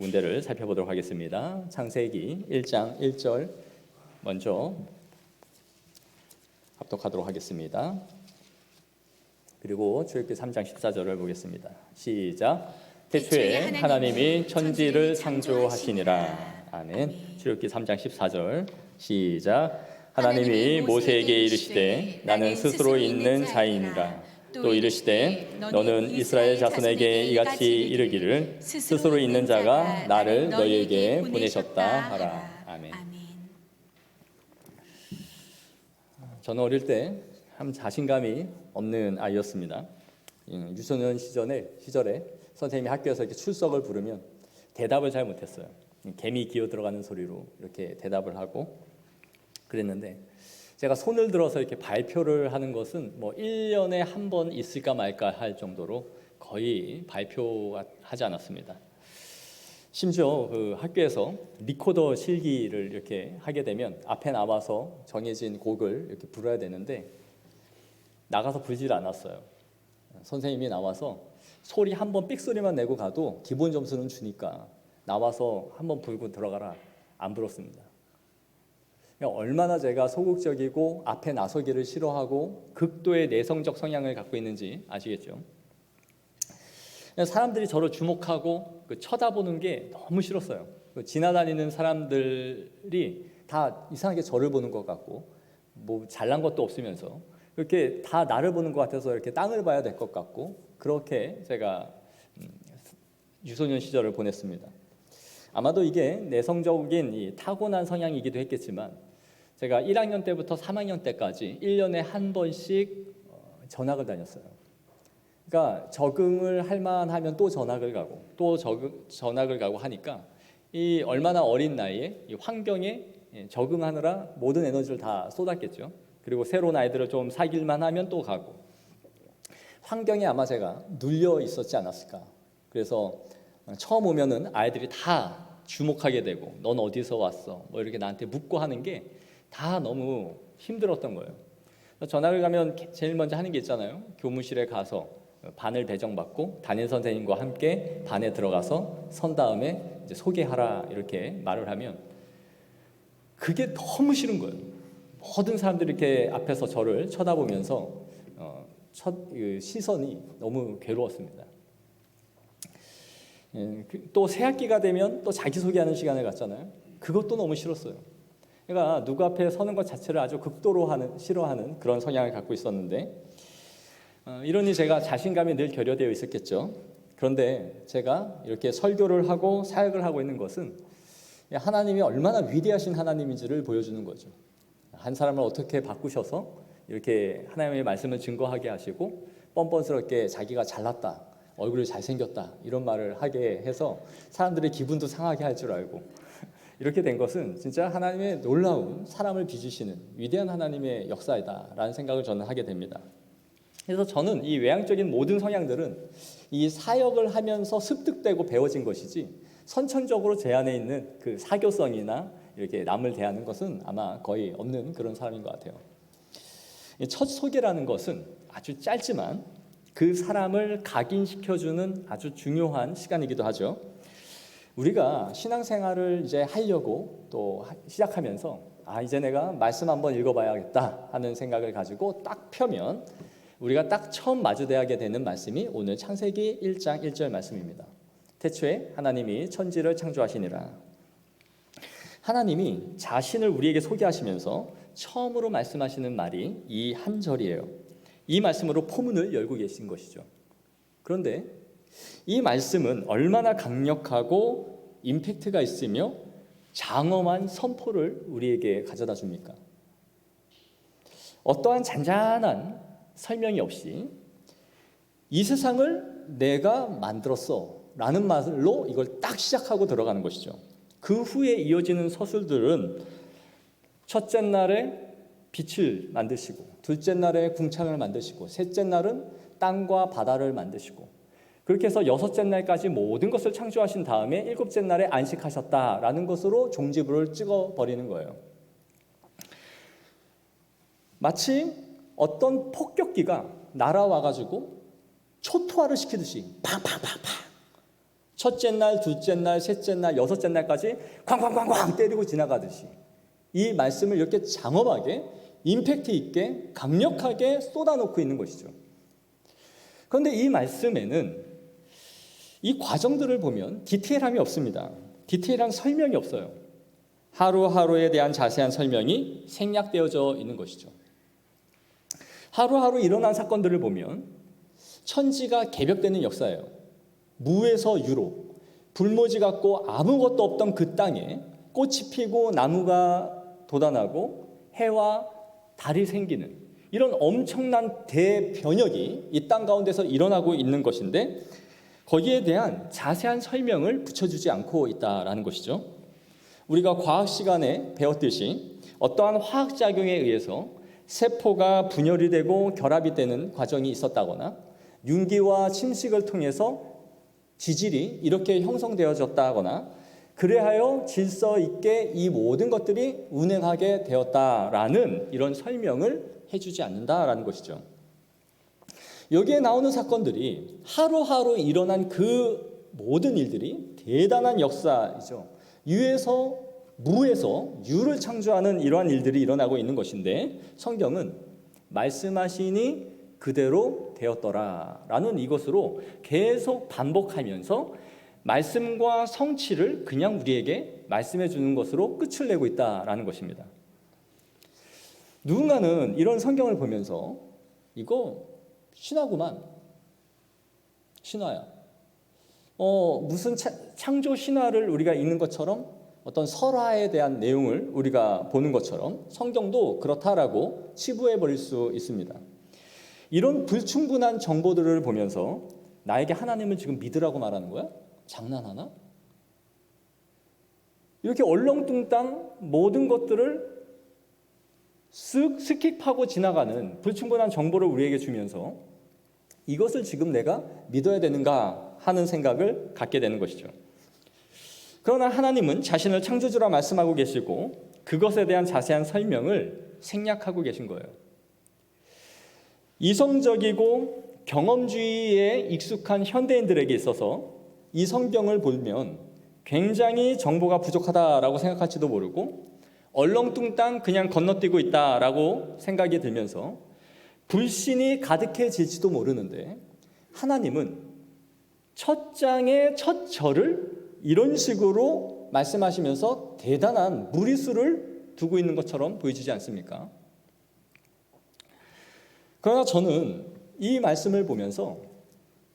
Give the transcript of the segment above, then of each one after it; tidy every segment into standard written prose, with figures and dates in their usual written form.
문제를 살펴보도록 하겠습니다. 창세기 1장 1절 먼저 합독하도록 하겠습니다. 그리고 출애굽기 3장 14절을 보겠습니다. 시작. 태초에 하나님이 천지를 창조하시니라. 아멘. 출애굽기 3장 14절 시작. 하나님이 모세에게 이르시되 나는 스스로 있는 자이니라. 또 이르시되 너는 이스라엘 자손에게 이같이 이르기를 스스로 있는 자가 나를 너희에게 보내셨다 하라. 아멘. 저는 어릴 때 참 자신감이 없는 아이였습니다. 유소년 시절에 선생님이 학교에서 이렇게 출석을 부르면 대답을 잘 못했어요. 개미 기어 들어가는 소리로 이렇게 대답을 하고 그랬는데, 제가 손을 들어서 이렇게 발표를 하는 것은 뭐 1년에 한 번 있을까 말까 할 정도로 거의 발표하지 않았습니다. 심지어 그 학교에서 리코더 실기를 이렇게 하게 되면 앞에 나와서 정해진 곡을 이렇게 불러야 되는데 나가서 불질 않았어요. 선생님이 나와서 소리 한 번 삑소리만 내고 가도 기본 점수는 주니까 나와서 한 번 불고 들어가라, 안 불었습니다. 얼마나 제가 소극적이고 앞에 나서기를 싫어하고 극도의 내성적 성향을 갖고 있는지 아시겠죠? 사람들이 저를 주목하고 쳐다보는 게 너무 싫었어요. 지나다니는 사람들이 다 이상하게 저를 보는 것 같고, 뭐 잘난 것도 없으면서 그렇게 다 나를 보는 것 같아서 이렇게 땅을 봐야 될 것 같고, 그렇게 제가 유소년 시절을 보냈습니다. 아마도 이게 내성적인 이 타고난 성향이기도 했겠지만, 제가 1학년 때부터 3학년 때까지 1년에 한 번씩 전학을 다녔어요. 그러니까 적응을 할 만하면 또 전학을 가고 또 전학을 가고 하니까 이 얼마나 어린 나이에 이 환경에 적응하느라 모든 에너지를 다 쏟았겠죠. 그리고 새로운 아이들을 좀 사귈만 하면 또 가고, 환경에 아마 제가 눌려 있었지 않았을까. 그래서 처음 오면은 아이들이 다 주목하게 되고 넌 어디서 왔어? 뭐 이렇게 나한테 묻고 하는 게 다 너무 힘들었던 거예요. 전학을 가면 제일 먼저 하는 게 있잖아요. 교무실에 가서 반을 배정받고 담임 선생님과 함께 반에 들어가서 선 다음에 이제 소개하라 이렇게 말을 하면 그게 너무 싫은 거예요. 모든 사람들이 이렇게 앞에서 저를 쳐다보면서 시선이 너무 괴로웠습니다. 또 새학기가 되면 또 자기소개하는 시간을 갖잖아요. 그것도 너무 싫었어요. 그러니까 누구 앞에 서는 것 자체를 아주 극도로 싫어하는 그런 성향을 갖고 있었는데, 이러니 제가 자신감이 늘 결여되어 있었겠죠. 그런데 제가 이렇게 설교를 하고 사역을 하고 있는 것은 하나님이 얼마나 위대하신 하나님인지를 보여주는 거죠. 한 사람을 어떻게 바꾸셔서 이렇게 하나님의 말씀을 증거하게 하시고 뻔뻔스럽게 자기가 잘났다, 얼굴이 잘생겼다 이런 말을 하게 해서 사람들의 기분도 상하게 할 줄 알고, 이렇게 된 것은 진짜 하나님의 놀라운 사람을 빚으시는 위대한 하나님의 역사이다라는 생각을 저는 하게 됩니다. 그래서 저는 이 외향적인 모든 성향들은 이 사역을 하면서 습득되고 배워진 것이지 선천적으로 제 안에 있는 그 사교성이나 이렇게 남을 대하는 것은 아마 거의 없는 그런 사람인 것 같아요. 첫 소개라는 것은 아주 짧지만 그 사람을 각인시켜주는 아주 중요한 시간이기도 하죠. 우리가 신앙생활을 이제 하려고 또 시작하면서 이제 내가 말씀 한번 읽어봐야겠다 하는 생각을 가지고 딱 펴면 우리가 딱 처음 마주대하게 되는 말씀이 오늘 창세기 1장 1절 말씀입니다. 태초에 하나님이 천지를 창조하시니라. 하나님이 자신을 우리에게 소개하시면서 처음으로 말씀하시는 말이 이 한 절이에요. 이 말씀으로 포문을 열고 계신 것이죠. 그런데 이 말씀은 얼마나 강력하고 임팩트가 있으며 장엄한 선포를 우리에게 가져다 줍니까? 어떠한 잔잔한 설명이 없이 이 세상을 내가 만들었어 라는 말로 이걸 딱 시작하고 들어가는 것이죠. 그 후에 이어지는 서술들은 첫째 날에 빛을 만드시고, 둘째 날에 궁창을 만드시고, 셋째 날은 땅과 바다를 만드시고, 그렇게 해서 여섯째 날까지 모든 것을 창조하신 다음에 일곱째 날에 안식하셨다라는 것으로 종지부를 찍어버리는 거예요. 마치 어떤 폭격기가 날아와가지고 초토화를 시키듯이 팡팡팡팡 첫째 날, 둘째 날, 셋째 날, 여섯째 날까지 쾅쾅쾅쾅 때리고 지나가듯이 이 말씀을 이렇게 장엄하게 임팩트 있게 강력하게 쏟아놓고 있는 것이죠. 그런데 이 말씀에는 이 과정들을 보면 디테일함이 없습니다. 디테일한 설명이 없어요. 하루하루에 대한 자세한 설명이 생략되어져 있는 것이죠. 하루하루 일어난 사건들을 보면 천지가 개벽되는 역사예요. 무에서 유로, 불모지 같고 아무것도 없던 그 땅에 꽃이 피고 나무가 돋아나고 해와 달이 생기는 이런 엄청난 대변혁이 이 땅 가운데서 일어나고 있는 것인데 거기에 대한 자세한 설명을 붙여주지 않고 있다라는 것이죠. 우리가 과학 시간에 배웠듯이 어떠한 화학작용에 의해서 세포가 분열이 되고 결합이 되는 과정이 있었다거나 윤기와 침식을 통해서 지질이 이렇게 형성되어졌다거나 그래하여 질서 있게 이 모든 것들이 운행하게 되었다라는 이런 설명을 해주지 않는다라는 것이죠. 여기에 나오는 사건들이 하루하루 일어난 그 모든 일들이 대단한 역사이죠. 유에서 무에서 유를 창조하는 이러한 일들이 일어나고 있는 것인데 성경은 말씀하시니 그대로 되었더라라는 이것으로 계속 반복하면서 말씀과 성취를 그냥 우리에게 말씀해 주는 것으로 끝을 내고 있다라는 것입니다. 누군가는 이런 성경을 보면서 이거 신화구만, 신화야. 무슨 창조 신화를 우리가 읽는 것처럼 어떤 설화에 대한 내용을 우리가 보는 것처럼 성경도 그렇다라고 치부해 버릴 수 있습니다. 이런 불충분한 정보들을 보면서 나에게 하나님을 지금 믿으라고 말하는 거야? 장난하나? 이렇게 얼렁뚱땅 모든 것들을 쓱 스킵하고 지나가는 불충분한 정보를 우리에게 주면서 이것을 지금 내가 믿어야 되는가 하는 생각을 갖게 되는 것이죠. 그러나 하나님은 자신을 창조주라 말씀하고 계시고 그것에 대한 자세한 설명을 생략하고 계신 거예요. 이성적이고 경험주의에 익숙한 현대인들에게 있어서 이 성경을 보면 굉장히 정보가 부족하다라고 생각할지도 모르고 얼렁뚱땅 그냥 건너뛰고 있다라고 생각이 들면서 불신이 가득해질지도 모르는데 하나님은 첫 장의 첫 절을 이런 식으로 말씀하시면서 대단한 무리수를 두고 있는 것처럼 보여지지 않습니까? 그러나 저는 이 말씀을 보면서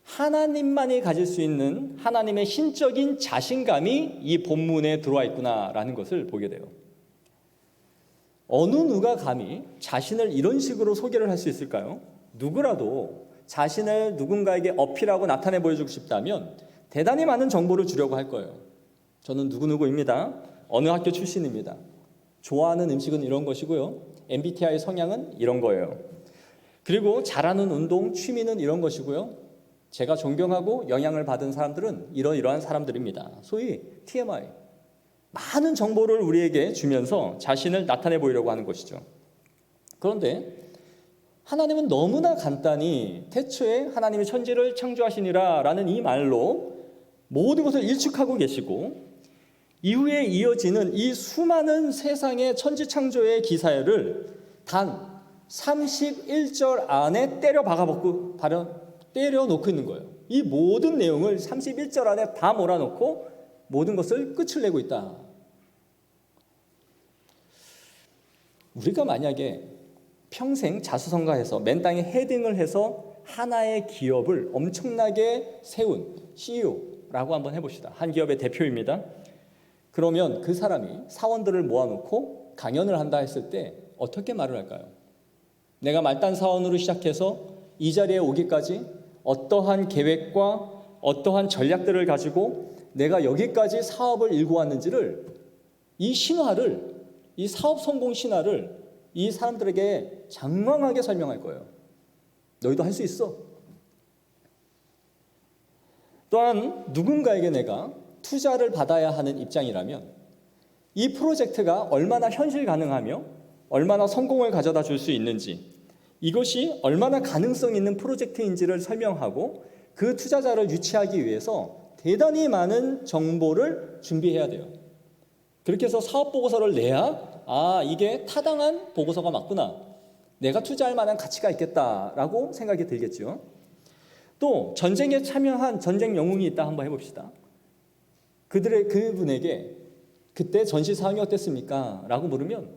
하나님만이 가질 수 있는 하나님의 신적인 자신감이 이 본문에 들어와 있구나라는 것을 보게 돼요. 어느 누가 감히 자신을 이런 식으로 소개를 할 수 있을까요? 누구라도 자신을 누군가에게 어필하고 나타내 보여주고 싶다면 대단히 많은 정보를 주려고 할 거예요. 저는 누구누구입니다. 어느 학교 출신입니다. 좋아하는 음식은 이런 것이고요. MBTI 성향은 이런 거예요. 그리고 잘하는 운동, 취미는 이런 것이고요. 제가 존경하고 영향을 받은 사람들은 이러이러한 사람들입니다. 소위 TMI. 많은 정보를 우리에게 주면서 자신을 나타내 보이려고 하는 것이죠. 그런데 하나님은 너무나 간단히 태초에 하나님이 천지를 창조하시니라 라는 이 말로 모든 것을 일축하고 계시고 이후에 이어지는 이 수많은 세상의 천지 창조의 기사를 단 31절 안에 때려 놓고 있는 거예요. 이 모든 내용을 31절 안에 다 몰아놓고 모든 것을 끝을 내고 있다. 우리가 만약에 평생 자수성가해서 맨 땅에 헤딩을 해서 하나의 기업을 엄청나게 세운 CEO라고 한번 해봅시다. 한 기업의 대표입니다. 그러면 그 사람이 사원들을 모아놓고 강연을 한다 했을 때 어떻게 말을 할까요? 내가 말단 사원으로 시작해서 이 자리에 오기까지 어떠한 계획과 어떠한 전략들을 가지고 내가 여기까지 사업을 일궈 왔는지를 이 신화를, 이 사업 성공 신화를 이 사람들에게 장황하게 설명할 거예요. 너희도 할 수 있어. 또한 누군가에게 내가 투자를 받아야 하는 입장이라면 이 프로젝트가 얼마나 현실 가능하며 얼마나 성공을 가져다 줄 수 있는지 이것이 얼마나 가능성 있는 프로젝트인지를 설명하고 그 투자자를 유치하기 위해서 대단히 많은 정보를 준비해야 돼요. 그렇게 해서 사업 보고서를 내야 이게 타당한 보고서가 맞구나, 내가 투자할 만한 가치가 있겠다라고 생각이 들겠죠. 또 전쟁에 참여한 전쟁 영웅이 있다 한번 해봅시다. 그분에게 그때 전시 상황이 어땠습니까? 라고 물으면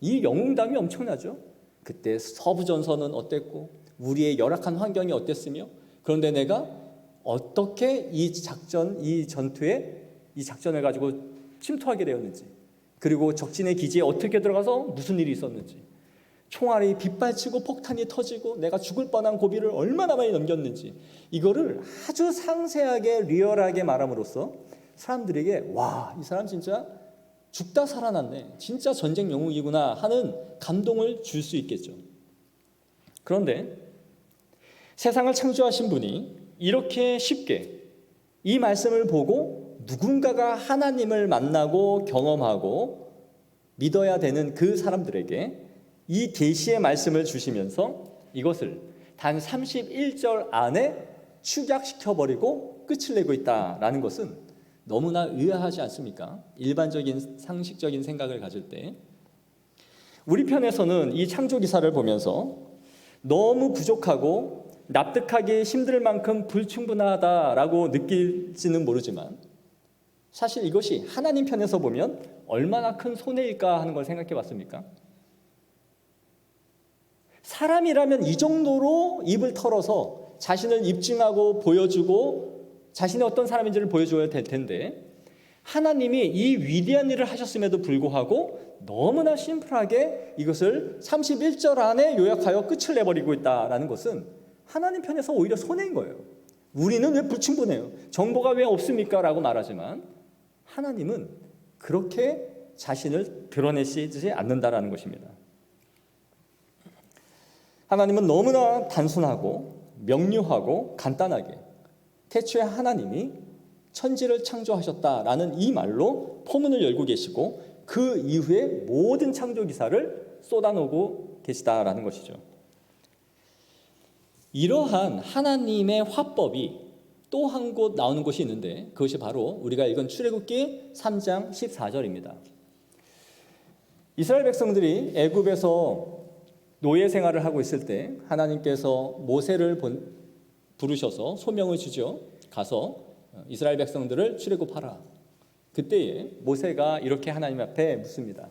이 영웅담이 엄청나죠. 그때 서부 전선은 어땠고 우리의 열악한 환경이 어땠으며, 그런데 내가 어떻게 이 전투에 이 작전을 가지고 침투하게 되었는지, 그리고 적진의 기지에 어떻게 들어가서 무슨 일이 있었는지, 총알이 빗발치고 폭탄이 터지고 내가 죽을 뻔한 고비를 얼마나 많이 넘겼는지, 이거를 아주 상세하게 리얼하게 말함으로써 사람들에게 와, 이 사람 진짜 죽다 살아났네, 진짜 전쟁 영웅이구나 하는 감동을 줄 수 있겠죠. 그런데 세상을 창조하신 분이 이렇게 쉽게 이 말씀을 보고 누군가가 하나님을 만나고 경험하고 믿어야 되는 그 사람들에게 이 계시의 말씀을 주시면서 이것을 단 31절 안에 축약시켜버리고 끝을 내고 있다라는 것은 너무나 의아하지 않습니까? 일반적인 상식적인 생각을 가질 때 우리 편에서는 이 창조 기사를 보면서 너무 부족하고 납득하기 힘들 만큼 불충분하다라고 느낄지는 모르지만, 사실 이것이 하나님 편에서 보면 얼마나 큰 손해일까 하는 걸 생각해 봤습니까? 사람이라면 이 정도로 입을 털어서 자신을 입증하고 보여주고 자신이 어떤 사람인지를 보여줘야 될 텐데, 하나님이 이 위대한 일을 하셨음에도 불구하고 너무나 심플하게 이것을 31절 안에 요약하여 끝을 내버리고 있다는 것은 하나님 편에서 오히려 손해인 거예요. 우리는 왜 불충분해요? 정보가 왜 없습니까? 라고 말하지만 하나님은 그렇게 자신을 드러내시지 않는다라는 것입니다. 하나님은 너무나 단순하고 명료하고 간단하게 태초에 하나님이 천지를 창조하셨다라는 이 말로 포문을 열고 계시고 그 이후에 모든 창조 기사를 쏟아놓고 계시다라는 것이죠. 이러한 하나님의 화법이 또 한 곳 나오는 곳이 있는데, 그것이 바로 우리가 읽은 출애굽기 3장 14절입니다. 이스라엘 백성들이 애굽에서 노예 생활을 하고 있을 때 하나님께서 모세를 부르셔서 소명을 주죠. 가서 이스라엘 백성들을 출애굽하라. 그때에 모세가 이렇게 하나님 앞에 묻습니다.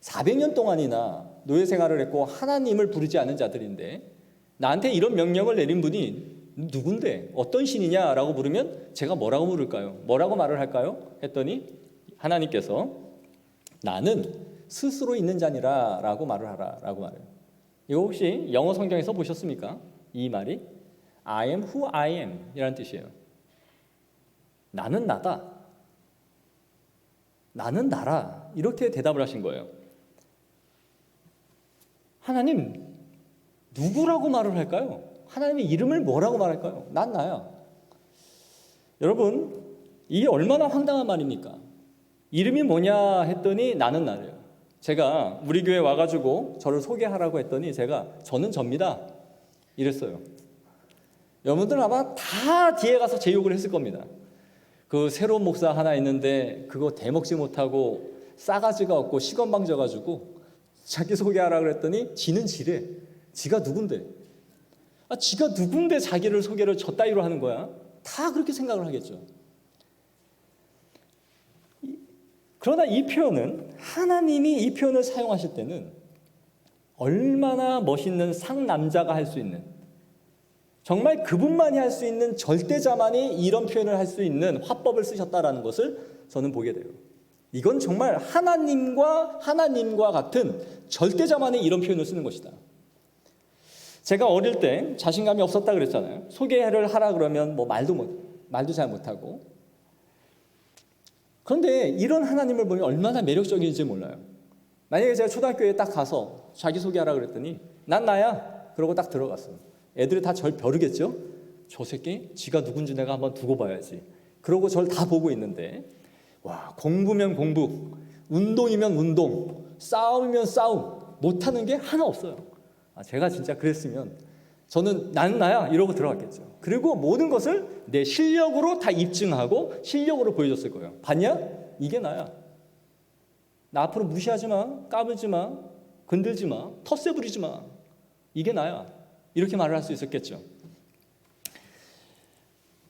400년 동안이나 노예 생활을 했고 하나님을 부르지 않은 자들인데 나한테 이런 명령을 내린 분이 누군데, 어떤 신이냐라고 물으면 제가 뭐라고 물을까요? 뭐라고 말을 할까요? 했더니 하나님께서 나는 스스로 있는 자니라 라고 말을 하라 라고 말해요. 이거 혹시 영어 성경에서 보셨습니까? 이 말이 I am who I am 이라는 뜻이에요. 나는 나다, 나는 나라, 이렇게 대답을 하신 거예요. 하나님 누구라고 말을 할까요? 하나님의 이름을 뭐라고 말할까요? 난 나야. 여러분, 이게 얼마나 황당한 말입니까? 이름이 뭐냐 했더니 나는 나래요. 제가 우리 교회 와가지고 저를 소개하라고 했더니 저는 접니다 이랬어요. 여러분들 아마 다 뒤에 가서 제 욕을 했을 겁니다. 그 새로운 목사 하나 있는데 그거 대먹지 못하고 싸가지가 없고 시건방져가지고 자기 소개하라고 했더니 지는 지래. 지가 누군데? 지가 누군데 자기를 소개를 저 따위로 하는 거야? 다 그렇게 생각을 하겠죠. 그러나 이 표현은, 하나님이 이 표현을 사용하실 때는 얼마나 멋있는 상남자가 할 수 있는, 정말 그분만이 할 수 있는, 절대자만이 이런 표현을 할 수 있는 화법을 쓰셨다라는 것을 저는 보게 돼요. 이건 정말 하나님과 같은 절대자만이 이런 표현을 쓰는 것이다. 제가 어릴 때 자신감이 없었다 그랬잖아요. 소개를 하라 그러면 말도 잘 못하고. 그런데 이런 하나님을 보면 얼마나 매력적인지 몰라요. 만약에 제가 초등학교에 딱 가서 자기소개하라 그랬더니 난 나야 그러고 딱 들어갔어요. 애들이 다 절 벼르겠죠. 저 새끼 지가 누군지 내가 한번 두고 봐야지. 그러고 절 다 보고 있는데, 와, 공부면 공부, 운동이면 운동, 싸움이면 싸움, 못하는 게 하나 없어요. 제가 진짜 그랬으면 저는 나는 나야 이러고 들어갔겠죠. 그리고 모든 것을 내 실력으로 다 입증하고 실력으로 보여줬을 거예요. 봤냐? 이게 나야. 나 앞으로 무시하지 마, 까불지 마, 건들지 마, 텃세 부리지 마. 이게 나야. 이렇게 말을 할 수 있었겠죠.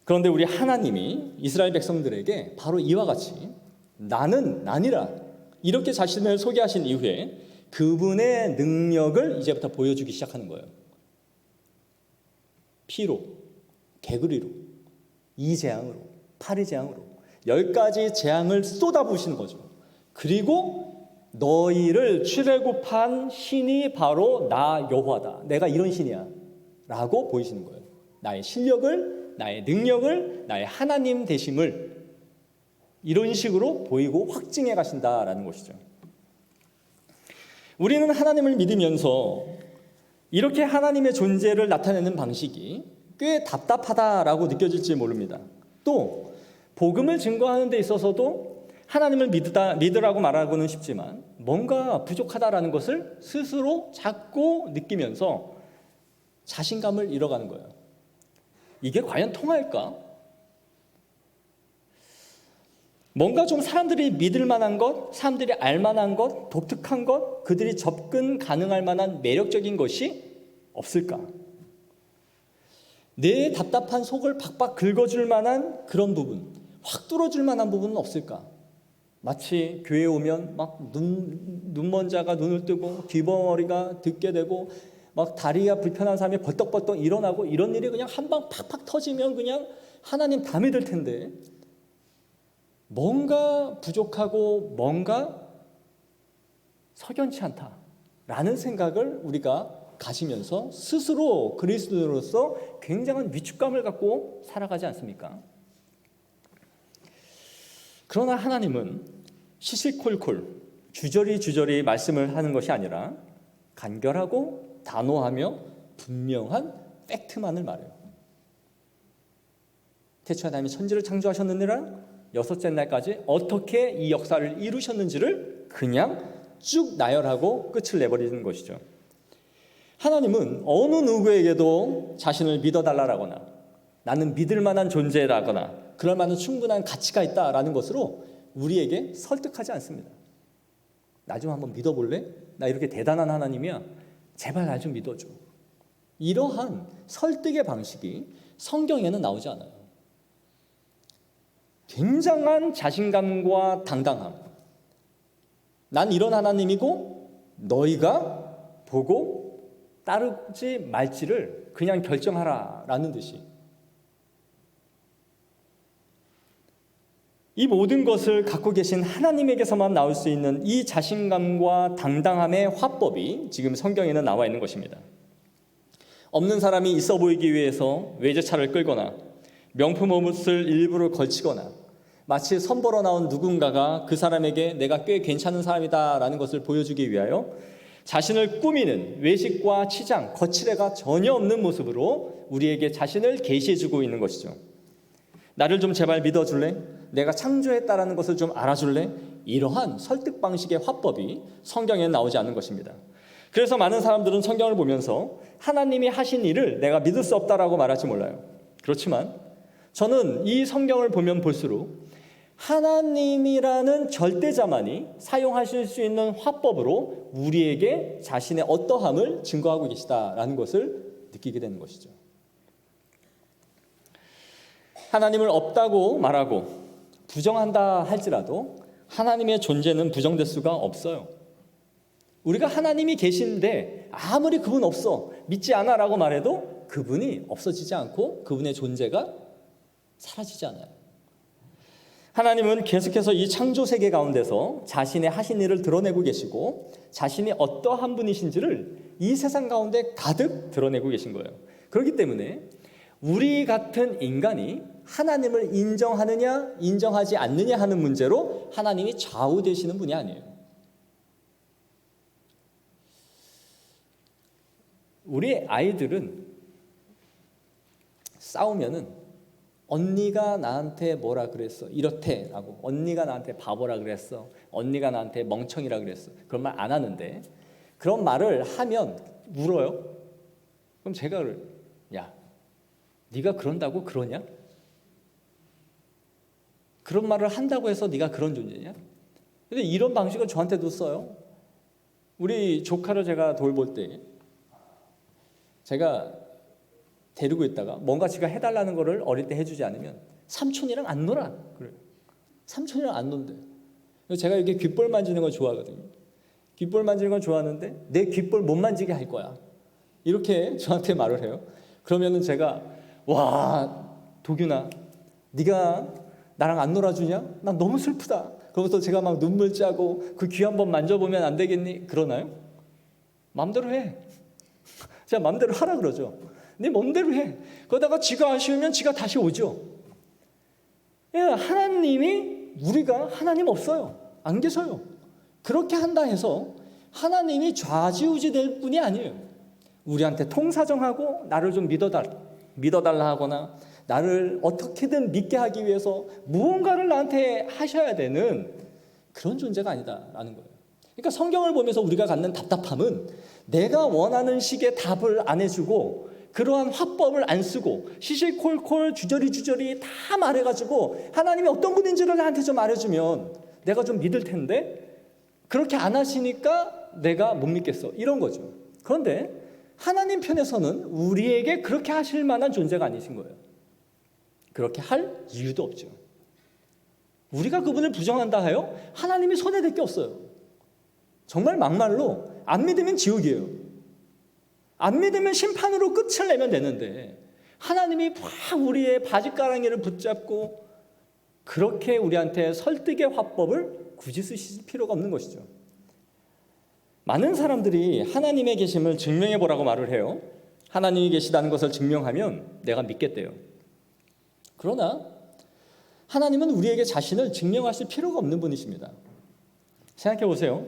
그런데 우리 하나님이 이스라엘 백성들에게 바로 이와 같이 나는 나니라 이렇게 자신을 소개하신 이후에 그분의 능력을 이제부터 보여주기 시작하는 거예요. 피로, 개구리로, 이재앙으로, 파리재앙으로 10가지 재앙을 쏟아부으시는 거죠. 그리고 너희를 출애굽한 신이 바로 나 여호와다. 내가 이런 신이야 라고 보이시는 거예요. 나의 실력을, 나의 능력을, 나의 하나님 되심을 이런 식으로 보이고 확증해 가신다라는 것이죠. 우리는 하나님을 믿으면서 이렇게 하나님의 존재를 나타내는 방식이 꽤 답답하다라고 느껴질지 모릅니다. 또 복음을 증거하는 데 있어서도 하나님을 믿으라고 말하고는 싶지만 뭔가 부족하다라는 것을 스스로 자꾸 느끼면서 자신감을 잃어가는 거예요. 이게 과연 통할까? 뭔가 좀 사람들이 믿을 만한 것, 사람들이 알 만한 것, 독특한 것, 그들이 접근 가능할 만한 매력적인 것이 없을까? 내 답답한 속을 박박 긁어줄 만한 그런 부분, 확 뚫어줄 만한 부분은 없을까? 마치 교회에 오면 막 눈먼 자가 눈을 뜨고 귀머리가 듣게 되고 막 다리가 불편한 사람이 벌떡벌떡 일어나고 이런 일이 그냥 한 방 팍팍 터지면 그냥 하나님 다 믿을 텐데 뭔가 부족하고 뭔가 석연치 않다라는 생각을 우리가 가지면서 스스로 그리스도인으로서 굉장한 위축감을 갖고 살아가지 않습니까? 그러나 하나님은 시시콜콜 주저리 말씀을 하는 것이 아니라 간결하고 단호하며 분명한 팩트만을 말해요. 태초에 하나님이 천지를 창조하셨느니라 여섯째 날까지 어떻게 이 역사를 이루셨는지를 그냥 쭉 나열하고 끝을 내버리는 것이죠. 하나님은 어느 누구에게도 자신을 믿어달라거나 나는 믿을 만한 존재라거나 그럴 만한 충분한 가치가 있다라는 것으로 우리에게 설득하지 않습니다. 나 좀 한번 믿어볼래? 나 이렇게 대단한 하나님이야. 제발 나 좀 믿어줘. 이러한 설득의 방식이 성경에는 나오지 않아요. 굉장한 자신감과 당당함. 난 이런 하나님이고 너희가 보고 따르지 말지를 그냥 결정하라라는 듯이 이 모든 것을 갖고 계신 하나님에게서만 나올 수 있는 이 자신감과 당당함의 화법이 지금 성경에는 나와 있는 것입니다. 없는 사람이 있어 보이기 위해서 외제차를 끌거나 명품 옷을 일부러 걸치거나 마치 선보러 나온 누군가가 그 사람에게 내가 꽤 괜찮은 사람이다라는 것을 보여주기 위하여 자신을 꾸미는 외식과 치장, 거칠애가 전혀 없는 모습으로 우리에게 자신을 계시해주고 있는 것이죠. 나를 좀 제발 믿어줄래? 내가 창조했다라는 것을 좀 알아줄래? 이러한 설득 방식의 화법이 성경에 나오지 않는 것입니다. 그래서 많은 사람들은 성경을 보면서 하나님이 하신 일을 내가 믿을 수 없다라고 말할지 몰라요. 그렇지만 저는 이 성경을 보면 볼수록 하나님이라는 절대자만이 사용하실 수 있는 화법으로 우리에게 자신의 어떠함을 증거하고 계시다라는 것을 느끼게 되는 것이죠. 하나님을 없다고 말하고 부정한다 할지라도 하나님의 존재는 부정될 수가 없어요. 우리가 하나님이 계신데 아무리 그분 없어, 믿지 않아 라고 말해도 그분이 없어지지 않고 그분의 존재가 사라지지 않아요. 하나님은 계속해서 이 창조 세계 가운데서 자신의 하신 일을 드러내고 계시고 자신이 어떠한 분이신지를 이 세상 가운데 가득 드러내고 계신 거예요. 그렇기 때문에 우리 같은 인간이 하나님을 인정하느냐 인정하지 않느냐 하는 문제로 하나님이 좌우되시는 분이 아니에요. 우리 아이들은 싸우면은 언니가 나한테 뭐라 그랬어 이렇대 라고, 언니가 나한테 바보라 그랬어, 언니가 나한테 멍청이라 그랬어, 그런 말 안 하는데 그런 말을 하면 울어요. 그럼 제가 야, 네가 그런다고 그러냐? 그런 말을 한다고 해서 네가 그런 존재냐? 근데 이런 방식을 저한테도 써요. 우리 조카를 제가 돌볼 때 제가 데리고 있다가 뭔가 지가 해달라는 거를 어릴 때 해주지 않으면 삼촌이랑 안 놀아. 그래요. 삼촌이랑 안 논대. 제가 이렇게 귓볼 만지는 걸 좋아하거든요. 귓볼 만지는 걸 좋아하는데 내 귓볼 못 만지게 할 거야. 이렇게 저한테 말을 해요. 그러면은 제가 와, 도균아, 네가 나랑 안 놀아주냐? 난 너무 슬프다. 그러면서 제가 막 눈물 짜고 그 귀 한번 만져보면 안 되겠니? 그러나요? 마음대로 해. 제가 마음대로 하라 그러죠. 네 마음대로 해. 그러다가 지가 아쉬우면 지가 다시 오죠. 예, 하나님이, 우리가 하나님 없어요. 안 계셔요. 그렇게 한다 해서 하나님이 좌지우지 될 뿐이 아니에요. 우리한테 통사정하고 나를 좀 믿어달라 하거나 나를 어떻게든 믿게 하기 위해서 무언가를 나한테 하셔야 되는 그런 존재가 아니다라는 거예요. 그러니까 성경을 보면서 우리가 갖는 답답함은 내가 원하는 식의 답을 안 해주고 그러한 화법을 안 쓰고 시시콜콜 주저리 다 말해가지고 하나님이 어떤 분인지를 나한테 좀 말해주면 내가 좀 믿을 텐데 그렇게 안 하시니까 내가 못 믿겠어. 이런 거죠. 그런데 하나님 편에서는 우리에게 그렇게 하실 만한 존재가 아니신 거예요. 그렇게 할 이유도 없죠. 우리가 그분을 부정한다 하여 하나님이 손해될 게 없어요. 정말 막말로 안 믿으면 지옥이에요. 안 믿으면 심판으로 끝을 내면 되는데 하나님이 막 우리의 바짓가랑이를 붙잡고 그렇게 우리한테 설득의 화법을 굳이 쓰실 필요가 없는 것이죠. 많은 사람들이 하나님의 계심을 증명해 보라고 말을 해요. 하나님이 계시다는 것을 증명하면 내가 믿겠대요. 그러나 하나님은 우리에게 자신을 증명하실 필요가 없는 분이십니다. 생각해 보세요.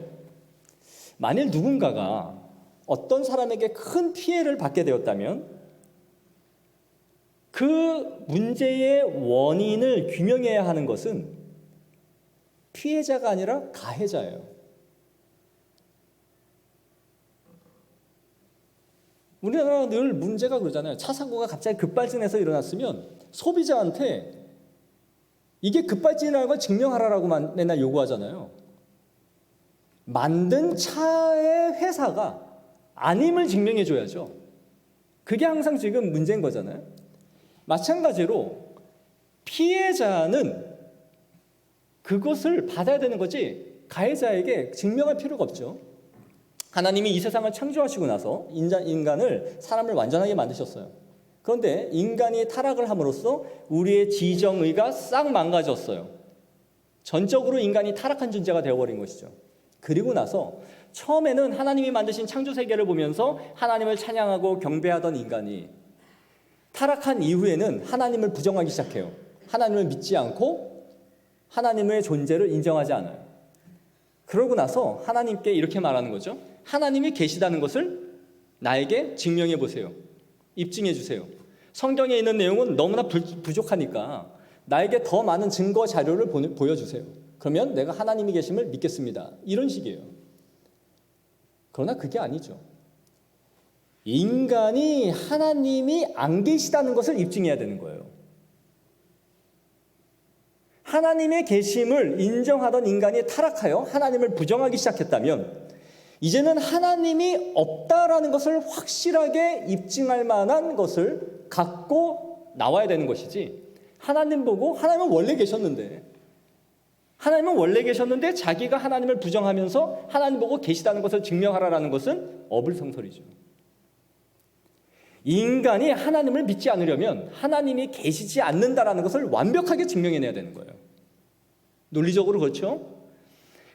만일 누군가가 어떤 사람에게 큰 피해를 받게 되었다면 그 문제의 원인을 규명해야 하는 것은 피해자가 아니라 가해자예요. 우리나라가 늘 문제가 그러잖아요. 차 사고가 갑자기 급발진해서 일어났으면 소비자한테 이게 급발진이라는 걸 증명하라고 맨날 요구하잖아요. 만든 차의 회사가 아님을 증명해 줘야죠. 그게 항상 지금 문제인 거잖아요. 마찬가지로 피해자는 그것을 받아야 되는 거지 가해자에게 증명할 필요가 없죠. 하나님이 이 세상을 창조하시고 나서 인간을, 사람을 완전하게 만드셨어요. 그런데 인간이 타락을 함으로써 우리의 지정의가 싹 망가졌어요. 전적으로 인간이 타락한 존재가 되어버린 것이죠. 그리고 나서 처음에는 하나님이 만드신 창조세계를 보면서 하나님을 찬양하고 경배하던 인간이 타락한 이후에는 하나님을 부정하기 시작해요. 하나님을 믿지 않고 하나님의 존재를 인정하지 않아요. 그러고 나서 하나님께 이렇게 말하는 거죠. 하나님이 계시다는 것을 나에게 증명해 보세요. 입증해 주세요. 성경에 있는 내용은 너무나 부족하니까 나에게 더 많은 증거 자료를 보여주세요. 그러면 내가 하나님이 계심을 믿겠습니다. 이런 식이에요. 그러나 그게 아니죠. 인간이 하나님이 안 계시다는 것을 입증해야 되는 거예요. 하나님의 계심을 인정하던 인간이 타락하여 하나님을 부정하기 시작했다면 이제는 하나님이 없다라는 것을 확실하게 입증할 만한 것을 갖고 나와야 되는 것이지, 하나님 보고 하나님은 원래 계셨는데 자기가 하나님을 부정하면서 하나님 보고 계시다는 것을 증명하라라는 것은 어불성설이죠. 인간이 하나님을 믿지 않으려면 하나님이 계시지 않는다라는 것을 완벽하게 증명해내야 되는 거예요. 논리적으로 그렇죠?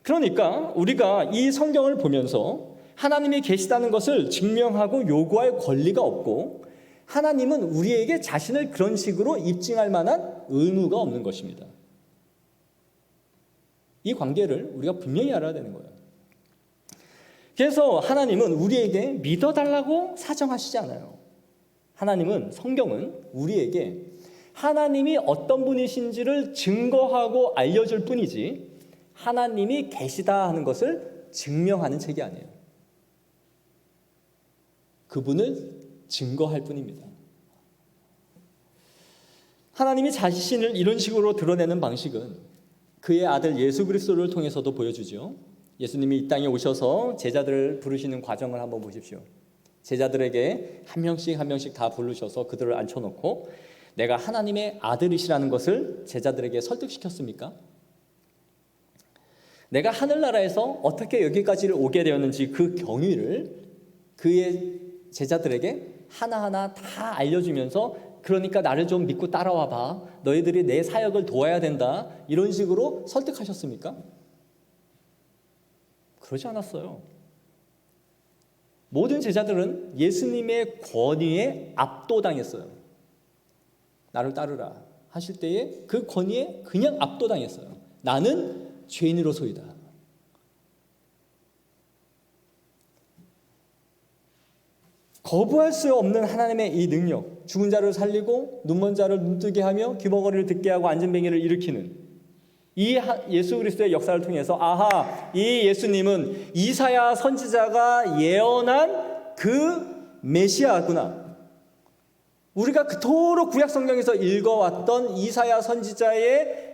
그러니까 우리가 이 성경을 보면서 하나님이 계시다는 것을 증명하고 요구할 권리가 없고 하나님은 우리에게 자신을 그런 식으로 입증할 만한 의무가 없는 것입니다. 이 관계를 우리가 분명히 알아야 되는 거예요. 그래서 하나님은 우리에게 믿어달라고 사정하시지 않아요. 하나님은, 성경은 우리에게 하나님이 어떤 분이신지를 증거하고 알려줄 뿐이지 하나님이 계시다 하는 것을 증명하는 책이 아니에요. 그분을 증거할 뿐입니다. 하나님이 자신을 이런 식으로 드러내는 방식은 그의 아들 예수 그리스도를 통해서도 보여주죠. 예수님이 이 땅에 오셔서 제자들을 부르시는 과정을 한번 보십시오. 제자들에게 한 명씩 다 부르셔서 그들을 앉혀놓고 내가 하나님의 아들이시라는 것을 제자들에게 설득시켰습니까? 내가 하늘나라에서 어떻게 여기까지를 오게 되었는지 그 경위를 그의 제자들에게 하나하나 다 알려주면서 그러니까 나를 좀 믿고 따라와 봐. 너희들이 내 사역을 도와야 된다. 이런 식으로 설득하셨습니까? 그러지 않았어요. 모든 제자들은 예수님의 권위에 압도당했어요. 나를 따르라 하실 때에 그 권위에 그냥 압도당했어요. 나는 죄인으로소이다. 거부할 수 없는 하나님의 이 능력, 죽은 자를 살리고 눈먼 자를 눈뜨게 하며 귀머거리를 듣게 하고 앉은뱅이를 일으키는 이 예수 그리스도의 역사를 통해서 아하, 이 예수님은 이사야 선지자가 예언한 그 메시아구나. 우리가 그토록 구약 성경에서 읽어왔던 이사야 선지자의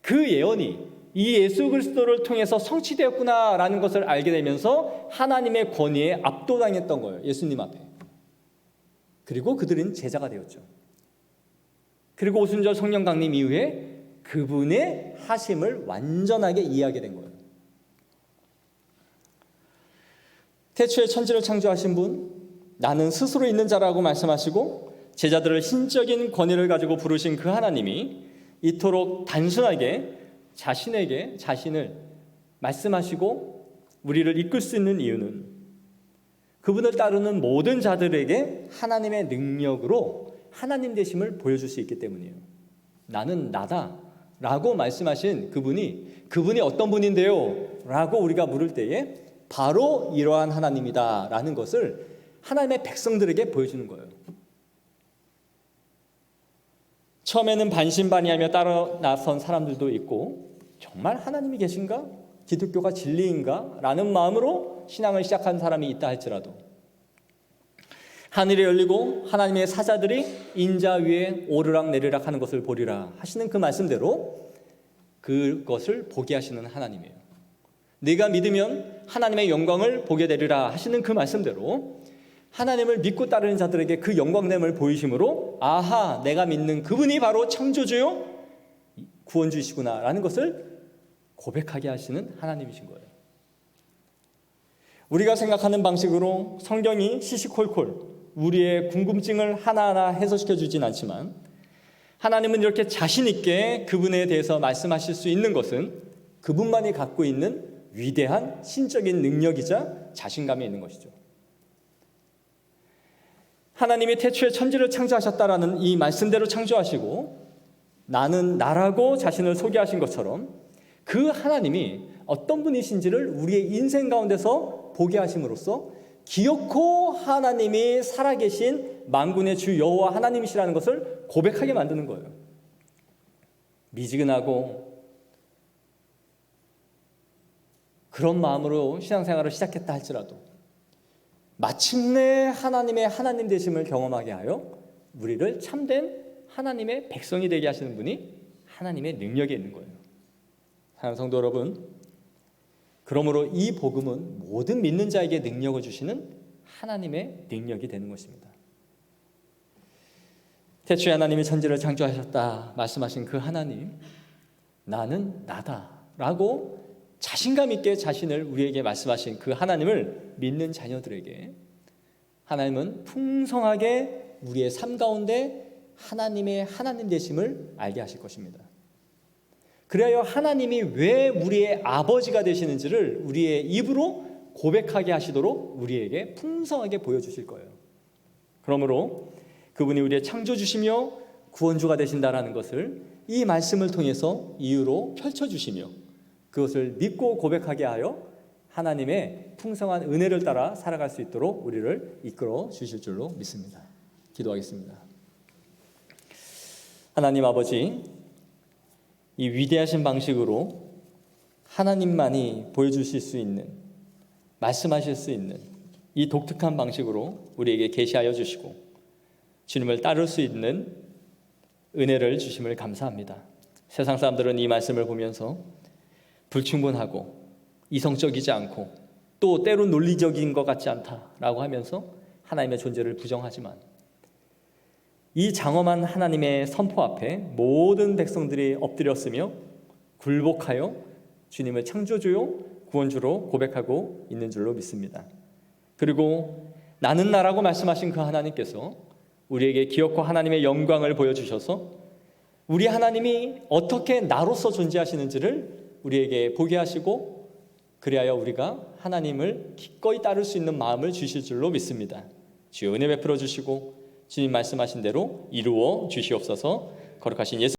그 예언이 이 예수 그리스도를 통해서 성취되었구나라는 것을 알게 되면서 하나님의 권위에 압도당했던 거예요. 예수님 앞에. 그리고 그들은 제자가 되었죠. 그리고 오순절 성령 강림 이후에 그분의 하심을 완전하게 이해하게 된 거예요. 태초에 천지를 창조하신 분, 나는 스스로 있는 자라고 말씀하시고 제자들을 신적인 권위를 가지고 부르신 그 하나님이 이토록 단순하게 자신에게 자신을 말씀하시고 우리를 이끌 수 있는 이유는 그분을 따르는 모든 자들에게 하나님의 능력으로 하나님 되심을 보여줄 수 있기 때문이에요. 나는 나다 라고 말씀하신 그분이 어떤 분인데요? 라고 우리가 물을 때에 바로 이러한 하나님이다 라는 것을 하나님의 백성들에게 보여주는 거예요. 처음에는 반신반의하며 따라 나선 사람들도 있고 정말 하나님이 계신가? 기독교가 진리인가? 라는 마음으로 신앙을 시작한 사람이 있다 할지라도 하늘이 열리고 하나님의 사자들이 인자 위에 오르락 내리락 하는 것을 보리라 하시는 그 말씀대로 그것을 보게 하시는 하나님이에요. 네가 믿으면 하나님의 영광을 보게 되리라 하시는 그 말씀대로 하나님을 믿고 따르는 자들에게 그 영광됨을 보이심으로 아하, 내가 믿는 그분이 바로 창조주요 구원주이시구나 라는 것을 고백하게 하시는 하나님이신 거예요. 우리가 생각하는 방식으로 성경이 시시콜콜 우리의 궁금증을 하나하나 해소시켜 주진 않지만 하나님은 이렇게 자신 있게 그분에 대해서 말씀하실 수 있는 것은 그분만이 갖고 있는 위대한 신적인 능력이자 자신감이 있는 것이죠. 하나님이 태초에 천지를 창조하셨다라는 이 말씀대로 창조하시고 나는 나라고 자신을 소개하신 것처럼 그 하나님이 어떤 분이신지를 우리의 인생 가운데서 보게 하심으로써 기어코 하나님이 살아계신 만군의 주 여호와 하나님이시라는 것을 고백하게 만드는 거예요. 미지근하고 그런 마음으로 신앙생활을 시작했다 할지라도 마침내 하나님의 하나님 되심을 경험하게 하여 우리를 참된 하나님의 백성이 되게 하시는 분이 하나님의 능력에 있는 거예요. 사랑하는 성도 여러분, 그러므로 이 복음은 모든 믿는 자에게 능력을 주시는 하나님의 능력이 되는 것입니다. 태초에 하나님이 천지를 창조하셨다 말씀하신 그 하나님, 나는 나다 라고 자신감 있게 자신을 우리에게 말씀하신 그 하나님을 믿는 자녀들에게 하나님은 풍성하게 우리의 삶 가운데 하나님의 하나님 되심을 알게 하실 것입니다. 그래야 하나님이 왜 우리의 아버지가 되시는지를 우리의 입으로 고백하게 하시도록 우리에게 풍성하게 보여주실 거예요. 그러므로 그분이 우리의 창조주시며 구원주가 되신다라는 것을 이 말씀을 통해서 이유로 펼쳐주시며 그것을 믿고 고백하게 하여 하나님의 풍성한 은혜를 따라 살아갈 수 있도록 우리를 이끌어 주실 줄로 믿습니다. 기도하겠습니다. 하나님 아버지, 이 위대하신 방식으로 하나님만이 보여주실 수 있는, 말씀하실 수 있는 이 독특한 방식으로 우리에게 계시하여 주시고 주님을 따를 수 있는 은혜를 주심을 감사합니다. 세상 사람들은 이 말씀을 보면서 불충분하고 이성적이지 않고 또 때론 논리적인 것 같지 않다라고 하면서 하나님의 존재를 부정하지만 이 장엄한 하나님의 선포 앞에 모든 백성들이 엎드렸으며 굴복하여 주님을 창조주요 구원주로 고백하고 있는 줄로 믿습니다. 그리고 나는 나라고 말씀하신 그 하나님께서 우리에게 기어코 하나님의 영광을 보여주셔서 우리 하나님이 어떻게 나로서 존재하시는지를 우리에게 보게 하시고 그리하여 우리가 하나님을 기꺼이 따를 수 있는 마음을 주실 줄로 믿습니다. 주여 은혜 베풀어 주시고 주님 말씀하신 대로 이루어 주시옵소서. 거룩하신 예수